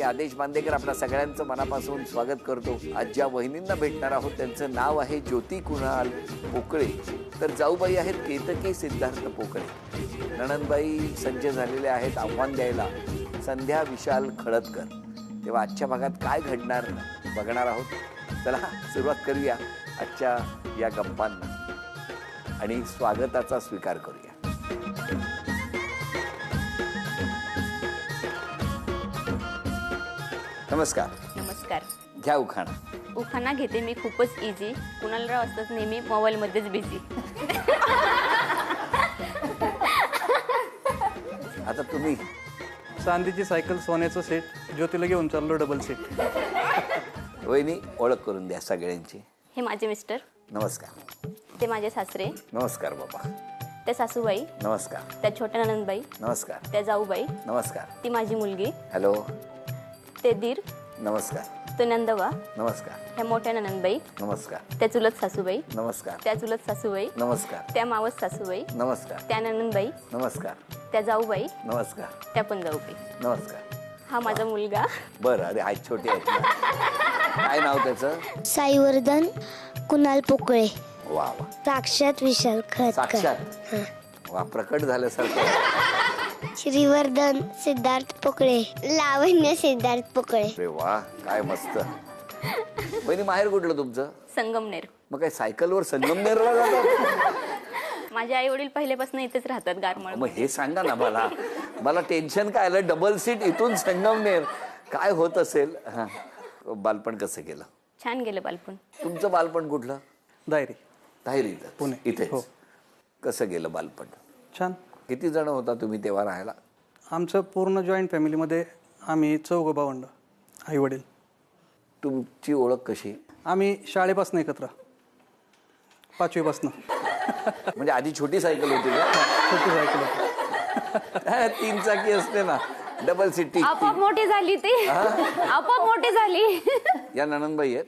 आदेश बांदेकर आपल्या सगळ्यांचं मनापासून स्वागत करतो. आज ज्या वहिनींना भेटणार आहोत त्यांचं नाव आहे ज्योती कुणाल पोकळे. तर जाऊबाई आहेत केतकी सिद्धार्थ पोकळे. नणंदबाई सज्ज झालेले आहेत आव्हान द्यायला संध्या विशाल खळदकर. तेव्हा आजच्या भागात काय घडणार बघणार आहोत. चला सुरुवात करूया आजच्या या गप्पांना आणि स्वागताचा स्वीकार करूया. नमस्कार. नमस्कार. घ्या उखाणा. उखाणा घेते मी खूपच इझी. कुणालराव असतात नेहमी मोबाईलमध्येच बिझी. आता तुम्ही. चांदीची सायकल सोन्याचं सेट ज्योतीला घेऊन चाललो डबल सीट. वहिनी ओळख करून द्या सगळ्यांची. हे माझे मिस्टर. नमस्कार. ते माझे सासरे. नमस्कार बाबा. त्या सासूबाई. नमस्कार. त्या छोट्या नणंदबाई. नमस्कार. त्या जाऊबाई. नमस्कार. ती माझी मुलगी. हॅलो. ते दीर. नमस्कार. तो नंदवा. नमस्कार. ह्या मोठ्या नणंदबाई. नमस्कार. त्या चुलत सासूबाई. नमस्कार. त्या चुलत सासूबाई. नमस्कार. त्या मावस सासूबाई. नमस्कार. त्या नणंदबाई. नमस्कार. त्या जाऊबाई. नमस्कार. त्या पण जाऊबाई. नमस्कार. हा माझा मुलगा. बरं. अरे आज छोटे आहेत ना. काय नाव त्याचं? साईवर्धन कुणाल पोकळे. वा वा. साक्षात विशाल खळदकर. साक्षात वा. प्रकट झाल्यासारखं. श्रीवर्धन सिद्धार्थ पोकळे. लावण्य सिद्धार्थ पोकळे. अरे वा काय मस्त. बहिणी माहेर कुठलं तुमचं? संगमनेर. मग काय सायकलवर संगमनेरला जातात? माझे आई वडील पहिल्यापासून इथेच राहतात गारमळ. मग हे सांगा ना मला. मला टेन्शन काय आलं. डबल सीट इथून संगमनेर काय होत असेल. हा. बालपण कसं गेलं? छान गेलं बालपण. तुमचं बालपण कुठलं? डायरी धायरी पुणे. इथे हो. कसं गेलं बालपण? छान. किती जण होता तुम्ही तेव्हा राहायला? आमचं पूर्ण जॉईंट फॅमिलीमध्ये आम्ही 4 भावंड. आई वडील. तुमची ओळख कशी? आम्ही शाळेपासून एकत्र 5वीपासून. म्हणजे आधी छोटी सायकल होती का? छोटी सायकल होती. 3 चाकी असते ना डबल सीट. आपोआप मोठी झाली ती. आपोआप मोठी झाली. या नणंदबाई आहेत.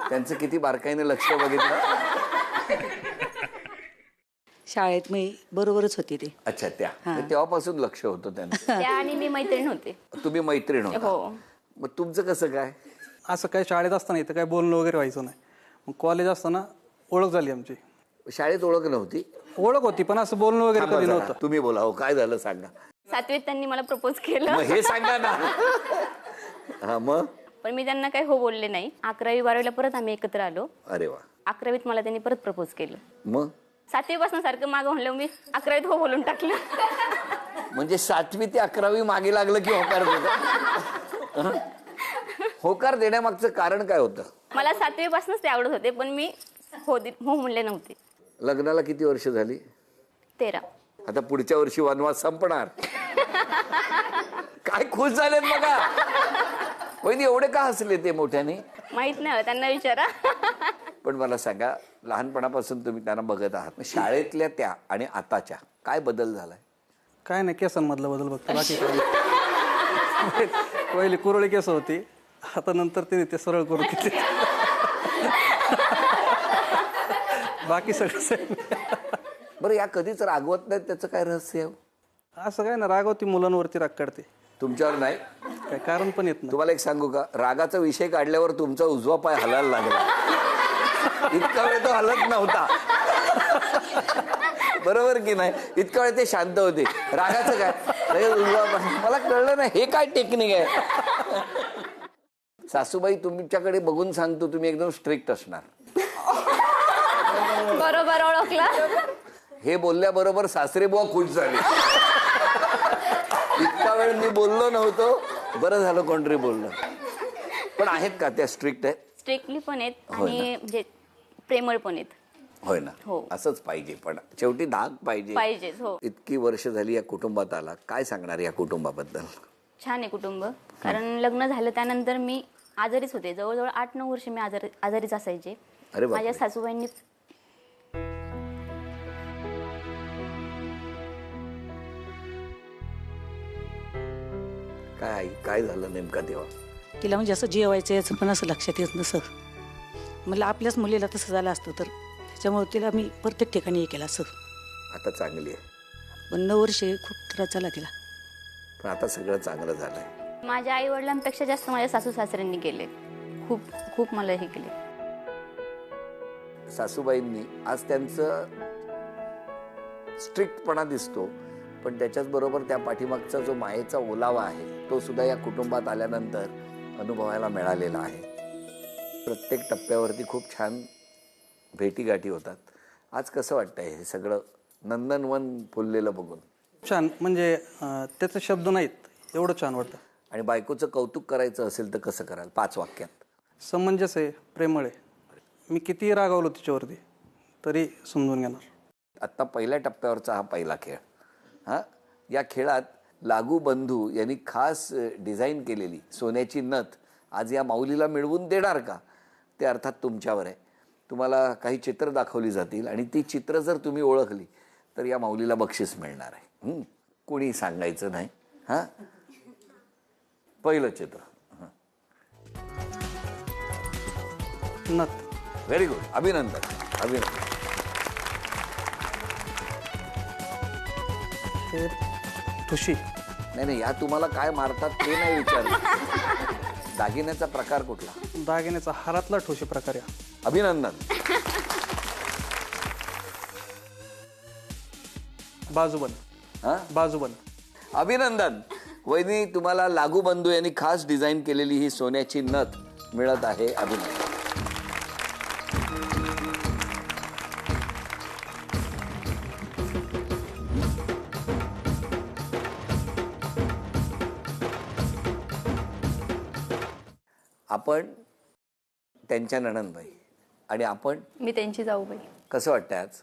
त्यांचं किती बारकाईने लक्ष बघितलं. शाळेत मी बरोबरच होती ते. अच्छा. त्या तेव्हापासून लक्ष होतं त्यांचं. त्या आणि मी मैत्रीण होते. तुम्ही मैत्रीण होता. हो. मग तुमचं कसं काय? असं काय शाळेत असताना इथं काय बोलणं वगैरे व्हायचं नाही. मग कॉलेज असताना ओळख झाली आमची. शाळेत ओळख नव्हती? ओळख होती पण असं बोलणं वगैरे कधी नव्हतं. तुम्ही बोला. हो काय झालं सांगा. 7वीत त्यांनी मला प्रपोज केलं. मग हे सांगा ना. हा मग? पण मी त्यांना काही हो बोलले नाही. 11वी 12वीला परत आम्ही एकत्र आलो. अरे वा. 11वीत मला त्यांनी परत प्रपोज केलं. मग 7वीपासून सारखं मागं म्हणलं मी 11वीत हो बोलून टाकलं. म्हणजे 7वी ते 11वी मागे लागलं की होकार देणं? होकार देण्यामागचं कारण काय होतं? मला 7वीपासूनच ते आवडत होते पण मी हो म्हणले नव्हते. लग्नाला किती वर्ष झाली? 13. आता पुढच्या वर्षी वनवास संपणार. काय खुश झालेत बघा. वहिनी एवढे का हसले ते मोठ्याने? माहित नाही त्यांना विचारा. पण मला सांगा लहानपणापासून तुम्ही त्यांना बघत आहात. शाळेतल्या त्या आणि आताच्या काय बदल झालाय? काय नाही केसांमधला बदल बघतो बाकी काय. पहिली कुरळी केस होती आता नंतर ते सरळ करून घेतले. बाकी सगळं. बरं या कधीच रागवत नाहीत त्याचं काय रहस्य आहे? असं काय ना रागवती मुलांवरती राग काढते. तुमच्यावर नाही? काय कारण पण येत नाही. तुम्हाला एक सांगू का? रागाचा विषय काढल्यावर तुमचा उजवा पाय हलायला लागला. इतका वेळ तो हलत नव्हता. बरोबर की नाही? इतका वेळ ते शांत होते. रागाचं काय उजवा पाय. मला कळलं नाही हे काय टेक्निक आहे. सासूबाई तुमच्याकडे बघून सांगतो तुम्ही एकदम स्ट्रिक्ट असणार. बरोबर ओळखलं. हे बोलल्याबरोबर सासरे बुवा खुश झाले. इतका वेळ मी बोललो नव्हतो. बरं झालं कोणतरी बोललं. पण आहेत का त्या स्ट्रिक्ट आहेत? स्ट्रिक्टली पण आहेत आणि म्हणजे प्रेमळ पण आहेत. होय ना. हो. असंच पाहिजे. पण शेवटी धाक पाहिजे. हो. इतकी वर्ष झाली या कुटुंबात आला. काय सांगणार या कुटुंबाबद्दल? छान आहे कुटुंब. कारण लग्न झालं त्यानंतर मी आजारीच होते. जवळजवळ 8-9 वर्ष मी आजारीच असायचे. माझ्या सासूबाईंनी काय झालं नेमका तेव्हा? तिला म्हणजे असं जेवायचं याचं पण असं लक्षात येत नसं. म्हणलं आपल्याच मुलीला तसं झालं असतं तर त्याच्यामुळे तिला मी प्रत्येक ठिकाणी हे केलं असं. आता चांगली आहे. पण 9 वर्षे खूप त्रास झाला तिला. पण आता सगळं चांगलं झालंय. माझ्या आई वडिलांपेक्षा जास्त माझ्या सासू सासऱ्यांनी केले. खूप खूप मला हे केले. सासूबाईंनी आज त्यांचं स्ट्रिक्टपणा दिसतो, पण त्याच्याच बरोबर त्या पाठीमागचा जो मायेचा ओलावा आहे तो सुद्धा या कुटुंबात आल्यानंतर अनुभवायला मिळालेला आहे. प्रत्येक टप्प्यावरती खूप छान भेटीगाठी होतात. आज कसं वाटतंय हे सगळं नंदनवन फुललेलं बघून? छान, म्हणजे त्याचे शब्द नाहीत, एवढं छान वाटतं. आणि बायकोचं कौतुक करायचं असेल तर कसं कराल 5 वाक्यात? समंजस आहे, प्रेमळ आहे. मी कितीही रागावलो तिच्यावरती तरी समजून घेणार. आत्ता पहिल्या टप्प्यावरचा हा पहिला खेळ. या खेळात लागू बंधू यांनी खास डिझाईन केलेली सोन्याची नथ आज या माऊलीला मिळवून देणार का, ते अर्थात तुमच्यावर आहे. तुम्हाला काही चित्र दाखवली जातील आणि ती चित्र जर तुम्ही ओळखली तर या माऊलीला बक्षीस मिळणार आहे. कोणी सांगायचं नाही. पहिलं चित्र. नथ. व्हेरी गुड, अभिनंदन अभिनंदन. ते ठुशी. नाही, या तुम्हाला काय मारतात ते नाही विचारलं. दागिन्याचा प्रकार कुठला? दागिन्याचा हारातला ठुशी प्रकार आहे. अभिनंदन. बाजूबंद. बाजूबंद. अभिनंदन. वहिनी, तुम्हाला लागू बंधू यांनी खास डिझाईन केलेली ही सोन्याची नथ मिळत आहे. अभिनंदन. आपण त्यांच्या नणंदबाई आणि आपण मी त्यांची जाऊबाई. कसं वाटतंय आज?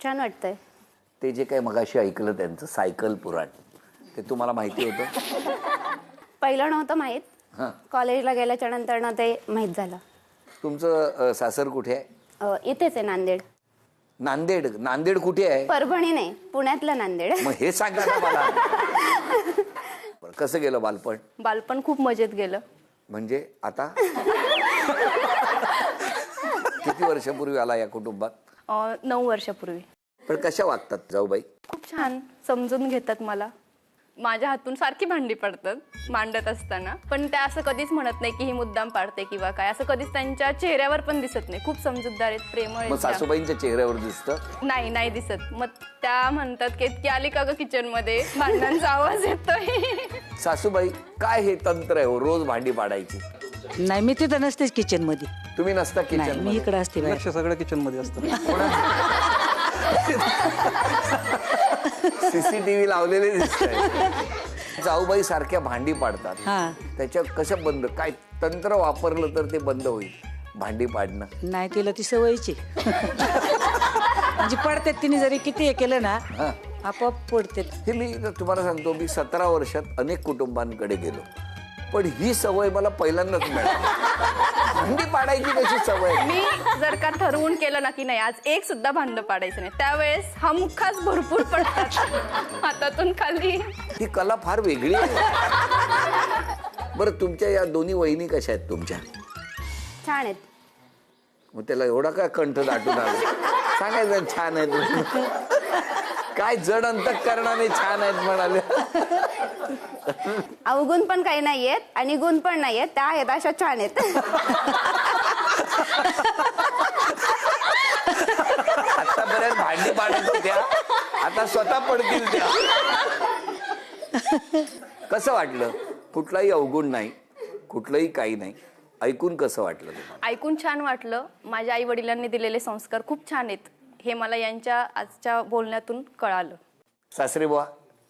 छान वाटतंय. ते जे काही मगाशी ऐकलं त्यांचं सायकल पुराण, ते तुम्हाला माहिती होतं? पहिलं नव्हतं माहीत, हां. कॉलेजला गेल्याच्या नंतर ते माहीत झालं. तुमचं सासर कुठे आहे? इथेच आहे नांदेड. नांदेड. नांदेड कुठे आहे? परभणी नाही, पुण्यातलं नांदेड. मग हे सांगा ना मला. कसं गेलं बालपण? बालपण खूप मजेत गेलं. म्हणजे आता किती वर्षापूर्वी आला या कुटुंबात? 9 वर्षापूर्वी. पण कशा वागतात जाऊबाई? खूप छान समजून घेतात मला. माझ्या हातून सारखी भांडी पडतात मांडत असताना, पण त्या असं कधीच म्हणत नाही की ही मुद्दाम पाडते किंवा काय, असं कधीच त्यांच्या चेहऱ्यावर पण दिसत नाही. खूप समजूतदार आहेत, प्रेमळ आहेत. मग सासूबाईंच्या चेहऱ्यावर दिसतं? नाही दिसत. मग त्या म्हणतात की आली का ग किचन मध्ये, भांडणांचा आवाज येतोय. सासूबाई, काय हे तंत्र आहे हो रोज भांडी पाडायची? नाही, मी तिथं नसतेच किचन मध्ये. तुम्ही नसता नाही, किचन? मी इकडे असते बाहेर. लक्ष सगळं किचन मध्ये असतं. सीसीटीव्ही लावलेले दिसतंय. जाऊबाई सारख्या भांडी पाडतात, हा. त्याच्या कशा बंद, काय तंत्र वापरलं तर ते बंद होईल भांडी पाडणं? नाही, तिला ती सवयीची. म्हणजे पडतात, तिने जरी किती हे केलं ना आपोआप पडते. हे मी तुम्हाला सांगतो, मी 17 वर्षात अनेक कुटुंबांकडे गेलो, पण ही सवय मला पहिल्यांदाच मिळाली. भांडी पाडायची कशी सवय? मी जर का ठरवून केलं ना की नाही आज एक सुद्धा भांड पाडायचं नाही, त्यावेळेस हमखास भरपूर पडतात हातातून खाली. ही कला फार वेगळी आहे. बरं, तुमच्या या दोन्ही वहिनी कशा आहेत तुमच्या? छान आहेत. मग त्याला एवढा काय कंठ दाटून आला? सांगायचं छान आहे तुम्ही. काय जड अंतःकरणाने छान आहेत म्हणाले. अवगुण पण काही नाहीयेत आणि गुण पण नाहीयेत, त्या आहेत अशा छान आहेत. आतापर्यंत भांडी पाडत होत्या, आता स्वतः पडतील त्या. कसं वाटलं? कुठलाही अवगुण नाही, कुठलंही काही नाही. ऐकून कसं वाटलं तुम्हाला? ऐकून छान वाटलं. माझ्या आई वडिलांनी दिलेले संस्कार खूप छान आहेत, हे मला यांच्या आजच्या बोलण्यातून कळालं. सासरे बुवा,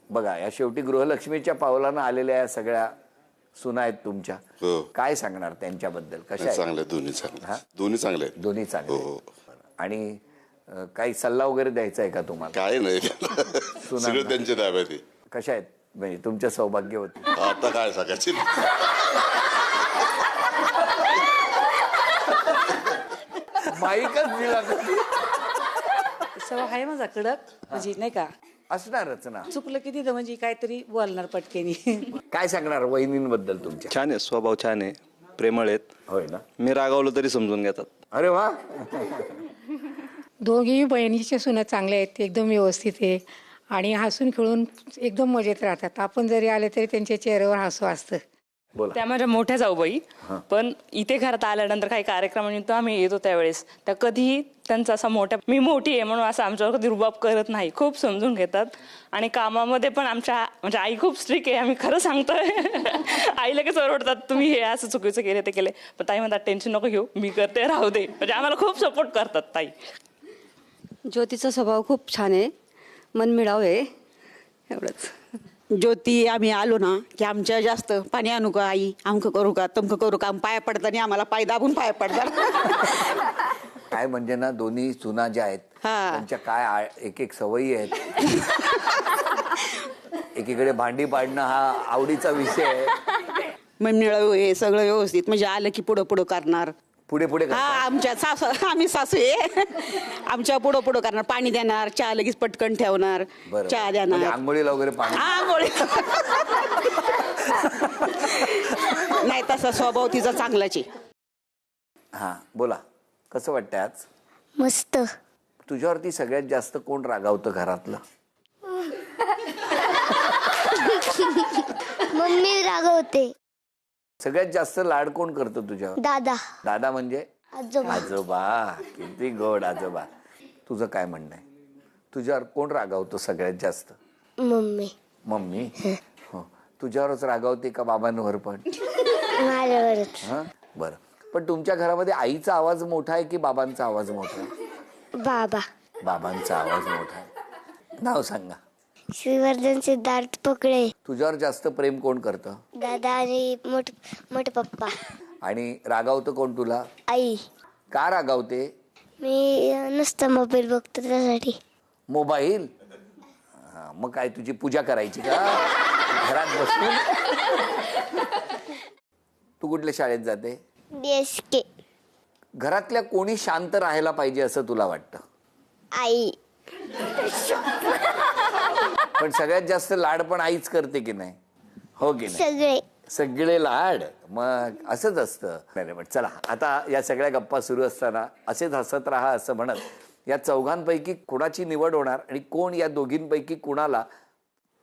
बघा, या शेवटी गृहलक्ष्मीच्या पावलानं आलेल्या या सगळ्या सुना आहेत तुमच्या. हो. काय सांगणार त्यांच्याबद्दल? कशा आहेत? चांगले, दोन्ही चांगले. दोन्ही चांगले आहेत. दोन्ही चांगले. हो. आणि काही सल्ला वगैरे द्यायचा आहे का तुम्हाला? काय नाही, सगळं त्यांच्या ताब्यात आहे. कशा आहेत म्हणजे तुमच्या सौभाग्यवती? आता काय सांगायचे. माईकच दिला. सवय आहे माझा कडक, म्हणजे नाही का, असणारच ना. चुकलं की तिथं म्हणजे काहीतरी बोलणार पटकेनी. काय सांगणार वहिनींबद्दल तुमच्या? छान आहे, स्वभाव छान आहे, प्रेमळ आहेत. होय ना? मी रागावलो तरी समजून घेतात. अरे वा. दोघी बहिणीच्या सुना चांगल्या आहेत, एकदम व्यवस्थित आहे आणि हसून खेळून एकदम मजेत राहतात. आपण जरी आले तरी त्यांच्या चेहऱ्यावर हसू असतं. बोला. त्या माझ्या मोठ्या जाऊबाई. पण इथे घरात आल्यानंतर काही कार्यक्रमानिमित्त आम्ही येतो त्यावेळेस त्या कधीही त्यांचा असा मोठ्या मी मोठी आहे म्हणून असं आमच्यावर कधी रुबाब करत नाही. खूप समजून घेतात. आणि कामामध्ये पण आमच्या म्हणजे आई खूप स्ट्रिक्ट आहे. आम्ही खरं सांगतोय. आई लगेच ओरडतात तुम्ही हे असं चुकीचं केले ते केले. पण ताई म्हणतात टेन्शन नको घेऊ मी करते राहू दे. म्हणजे आम्हाला खूप सपोर्ट करतात ताई. ज्योतीचा स्वभाव खूप छान आहे, मनमिळाव आहे, एवढंच. ज्योती आम्ही आलो ना की आमच्या जास्त पाणी आणू का आई, अमकं करू का तमकं करू का, पाया पडताना आम्हाला पाय दाबून पाया पडतात. काय म्हणजे ना दोन्ही सुना ज्या आहेत त्यांच्या काय एक एक सवयी आहेत. एकीकडे भांडी पाडणं हा आवडीचा विषय आहे. मनमिळाव आहे सगळं व्यवस्थित, म्हणजे आलं की पुढं पुढं करणार. पुढे पुढे हा आमच्या सासू आम्ही सासू आहे आमच्या पुढं पुढं करणार, पाणी देणार, चहा लगेच पटकन ठेवणार, चहा देणार, आंघोळीला वगैरे पाणी आंघोळी नाही तसा स्वभाव तिचा चांगलाच आहे. हा बोला कसं वाटतंय आज? मस्त. तुझ्यावरती सगळ्यात जास्त कोण रागावतं घरातलं? मम्मी रागवते. सगळ्यात जास्त लाड कोण करतं तुझ्यावर? दादा. दादा म्हणजे आजोबा. आजोबा. किती गोड आजोबा. तुझं काय म्हणणं आहे? तुझ्यावर कोण रागावतो सगळ्यात जास्त? मम्मी. मम्मी. हो. तुझ्यावरच रागावते का बाबांवर पण? माझ्यावरच. हा बरं. पण तुमच्या घरामध्ये आईचा आवाज मोठा आहे की बाबांचा आवाज मोठा आहे? बाबा. बाबांचा आवाज मोठा आहे. नाव सांगा. श्रीवर्धन सिद्धार्थ पोकळे. तुझ्यावर जास्त प्रेम कोण करतं? दादा आणि मोठे पप्पा. आणि रागावतं कोण तुला? आई. का रागावते? मी नुसतं मोबाईल बघतो त्यासाठी. मोबाईल? मग काय तुझी पूजा करायची का घरात बसून? तू कुठल्या शाळेत जाते? DSK. घरातल्या कोणी शांत राहायला पाहिजे असं तुला वाटतं? आई. पण सगळ्यात जास्त लाड पण आईच करते की नाही? हो की नाही? सगळे लाड. मग असंच असतं. पण चला आता या सगळ्या गप्पा सुरू असताना असेच हसत राहा असं म्हणत या चौघांपैकी कोणाची निवड होणार आणि कोण या दोघींपैकी कुणाला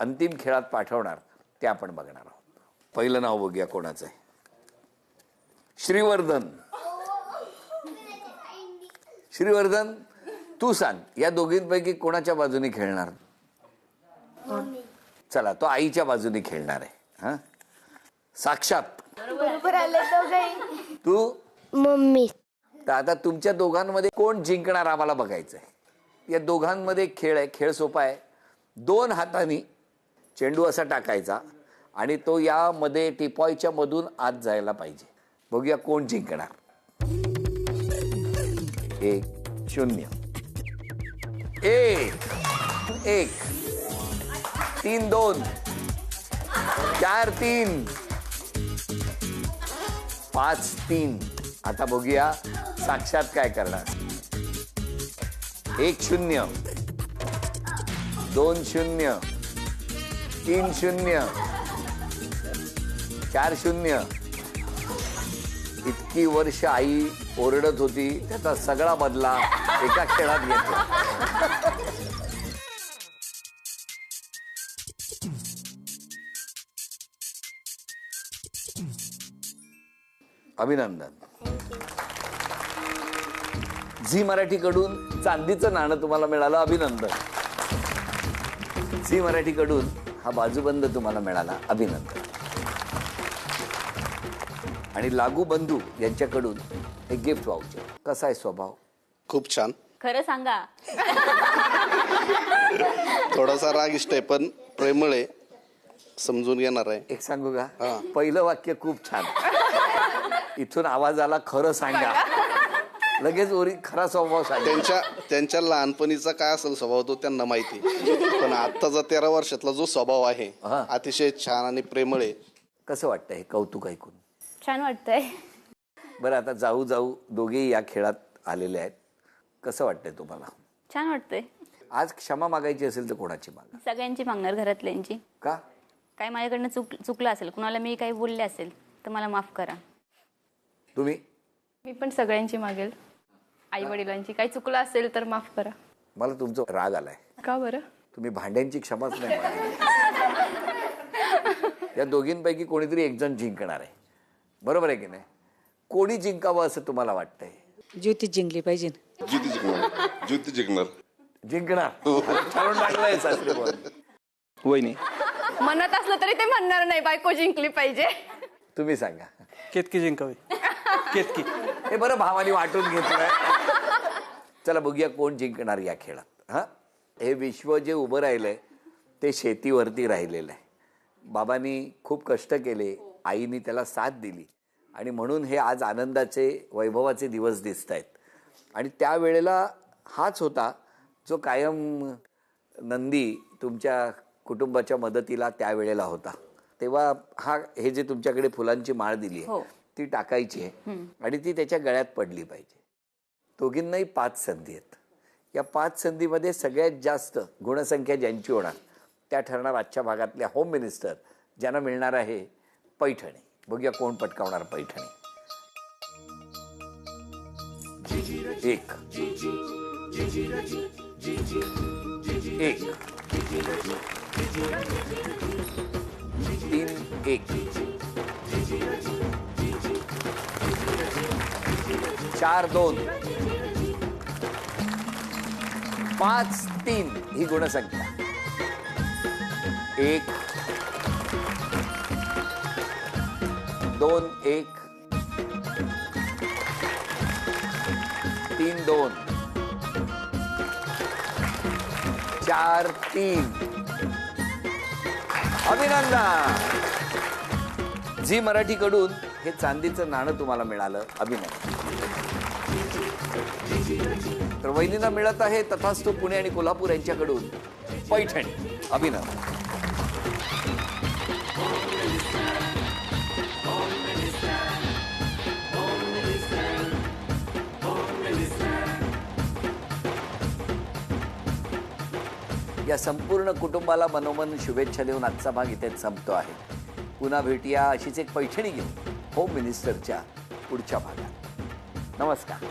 अंतिम खेळात पाठवणार ते आपण बघणार आहोत. पहिलं नाव बघूया कोणाचं आहे. श्रीवर्धन. श्रीवर्धन तू सांग या दोघींपैकी कोणाच्या बाजूने खेळणार? चला तो आईच्या बाजूने खेळणार आहे. हा साक्षात तू मम्मी. तर आता तुमच्या दोघांमध्ये कोण जिंकणार आम्हाला बघायचंय. या दोघांमध्ये खेळ आहे. खेळ सोपा आहे. 2 हातांनी चेंडू असा टाकायचा आणि तो यामध्ये टिपॉयच्या मधून आत जायला पाहिजे. बघूया कोण जिंकणार. 1-0 1 3-2 4-3 5-3. आता बघूया साक्षात काय करणार. 1-0 2-0 3-0 4-0. इतकी वर्ष आई ओरडत होती त्याचा सगळा बदला एका खेळात घेतला. अभिनंदन. झी मराठीकडून चांदीचं नाणं तुम्हाला मिळालं. अभिनंदन. झी मराठीकडून हा बाजूबंद तुम्हाला मिळाला. अभिनंदन. आणि लागू बंधू यांच्याकडून हे गिफ्ट वाउचर. कसा आहे स्वभाव? खूप छान. खरं सांगा. थोडासा रागिष्ट आहे पण प्रेमळ आहे, समजून घेणार आहे. एक सांगू का? पहिलं वाक्य खूप छान. इथून आवाज आला खरं सांगा. लगेच खरा स्वभाव सांगा. त्यांच्या लहानपणीचा काय असेल स्वभाव तो त्यांना माहिती. पण आत्ताचा 13 वर्षातला जो स्वभाव आहे अतिशय छान आणि प्रेमळ आहे. कसं वाटतंय हे कौतुक ऐकून? छान वाटतंय. बरं आता जाऊ जाऊ दोघेही या खेळात आलेले आहेत. कसं वाटतंय तुम्हाला? छान वाटतंय. आज क्षमा मागायची असेल तर कोणाची मागा? सगळ्यांची मागणार, घरातल्यांची. का? काय माझ्याकडनं चुकलं असेल, कुणाला मी काही बोलले असेल तर मला माफ करा. तुम्ही? मी पण सगळ्यांची मागेल. आई वडिलांची काही चुकलं असेल तर माफ करा. मला तुमचा राग आलाय. का बरं? तुम्ही भांड्यांची क्षमाच नाही मागितली. या दोघींपैकी कोणीतरी एक जण जिंकणार आहे, बरोबर आहे की नाही? कोणी जिंकावं असं तुम्हाला वाटतंय? ज्योती जिंकली पाहिजे. ज्योती जिंकणार. ज्योती जिंकणार. जिंकणार ठरवून टाकलंय सासरे बुवा. वहिनी. मनात असलं तरी ते म्हणणार नाही बायको जिंकली पाहिजे. तुम्ही सांगा. केतकी जिंकावी. केतकी. हे बरं भावानी वाटून घेतलंय. चला बघूया कोण जिंकणार या खेळात. हा, हे विश्व जे उभं राहिलंय ते शेतीवरती राहिलेलं आहे. बाबांनी खूप कष्ट केले, आईनी त्याला साथ दिली आणि म्हणून हे आज आनंदाचे वैभवाचे दिवस दिसत आहेत. आणि त्यावेळेला हाच होता जो कायम नंदी तुमच्या कुटुंबाच्या मदतीला त्यावेळेला होता. तेव्हा हे जे तुमच्याकडे फुलांची माळ दिली आहे ती टाकायची आहे आणि ती त्याच्या गळ्यात पडली पाहिजे. दोघींनाही 5 संधी आहेत. या 5 संधीमध्ये सगळ्यात जास्त गुणसंख्या ज्यांची होणार त्या ठरणार आजच्या भागातल्या होम मिनिस्टर, ज्यांना मिळणार आहे पैठणी. बघूया कोण पटकावणार पैठणी. 1 1 3 1 4 2 5 3 ही गुणसंख्या. 1 2 1 3 2 4 3. अभिनंदन. झी मराठीकडून हे चांदीचं नाणं तुम्हाला मिळालं. अभिनंदन. तर वहिनींना मिळत आहे तथास्तु पुणे आणि कोल्हापूर यांच्याकडून पैठणी. अभिनंदन. या संपूर्ण कुटुंबाला मनोमन शुभेच्छा देऊन आजचा भाग इथेच संपतो आहे. पुन्हा भेटूया अशीच एक पैठणी घेऊन होम मिनिस्टरच्या पुढच्या भागात. नमस्कार.